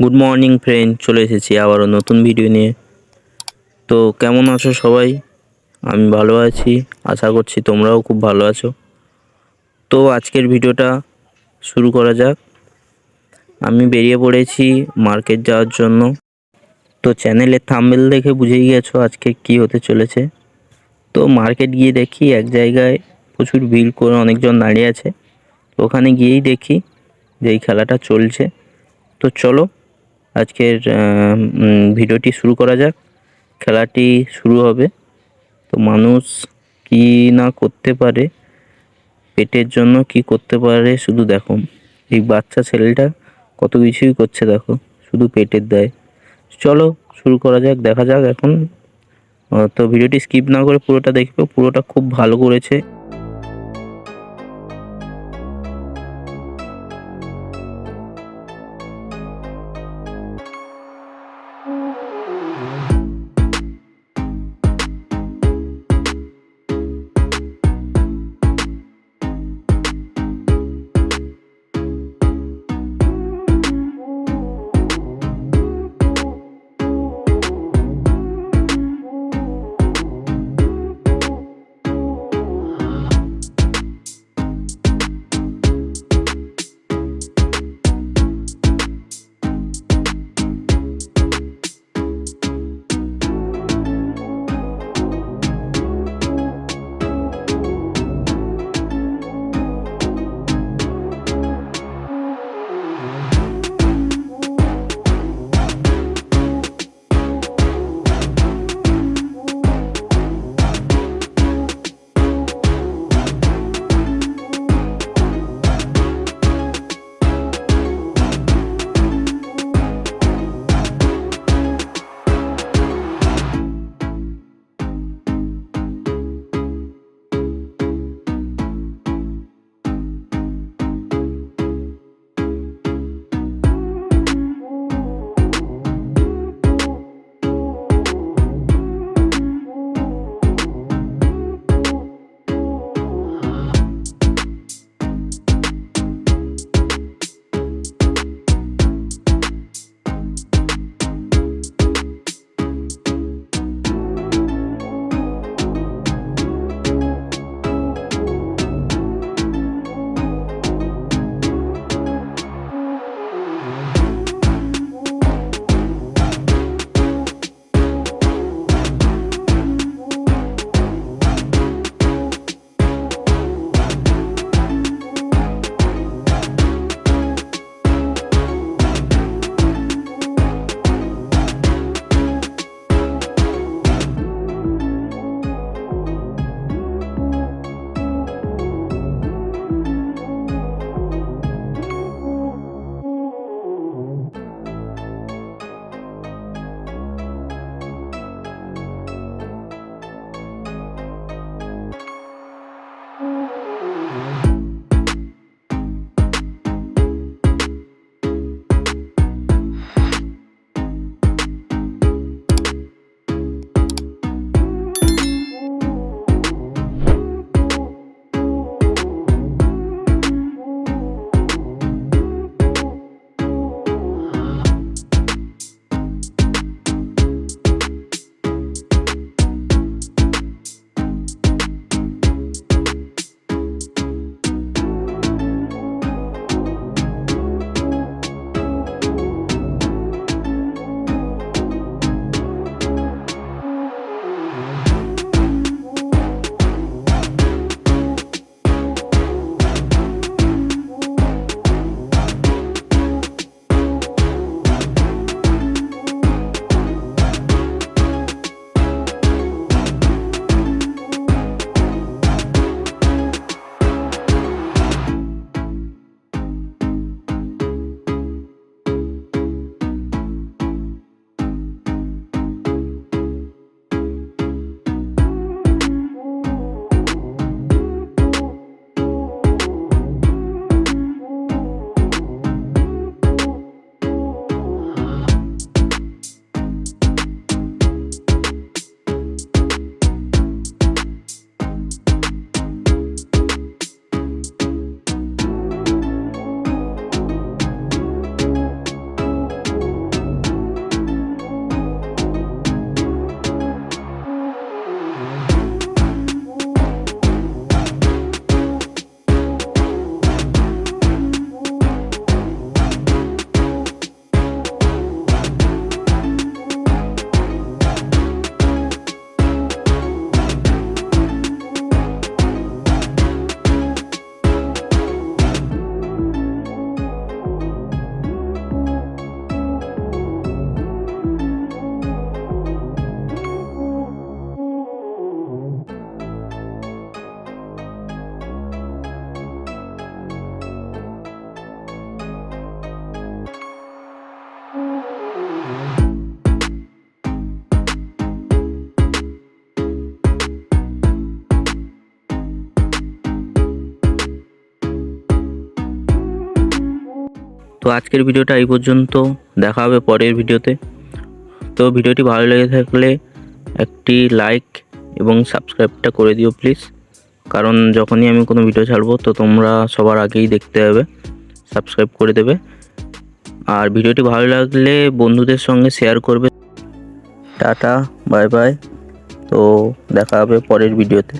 Good morning friend, চলে এসেছি আবারও নতুন ভিডিও নিয়ে। তো কেমন আছো সবাই? আমি ভালো আছি, আশা করছি তোমরাও খুব ভালো আছো। তো আজকের ভিডিওটা শুরু করা যাক। আমি বেরিয়ে পড়েছি মার্কেট যাওয়ার জন্য। তো চ্যানেলের থাম্বনেল দেখে বুঝেই গেছো আজকে কি হতে চলেছে। তো মার্কেট গিয়ে দেখি এক জায়গায় প্রচুর ভিড় করে অনেকজন দাঁড়িয়ে আছে। তো ওখানে গিয়েই দেখি যে এই খেলাটা চলছে। তো চলো আজকের ভিডিওটি শুরু করা যাক। খেলাটি শুরু হবে। তো মানুষ কি না করতে পারে, পেটের জন্য কি করতে পারে শুধু দেখো। এই বাচ্চা ছেলেটা কত কিছুই করছে দেখো, শুধু পেটের দায়। চলো শুরু করা যাক, দেখা যাক এখন। তো ভিডিওটি স্কিপ না করে পুরোটা দেখবে, পুরোটা খুব ভালো করেছে। আজকের ভিডিওটা এই পর্যন্ত, দেখা হবে পরের ভিডিওতে। তো ভিডিওটি ভালো লেগে থাকলে একটি লাইক এবং সাবস্ক্রাইবটা করে দিও প্লিজ, কারণ যখনই আমি কোনো ভিডিও ছাড়বো তো তোমরা সবার আগেই দেখতে হবে, সাবস্ক্রাইব করে দেবে। আর ভিডিওটি ভালো লাগলে বন্ধুদের সঙ্গে শেয়ার করবে। Tata, bye bye. তো দেখা হবে পরের ভিডিওতে।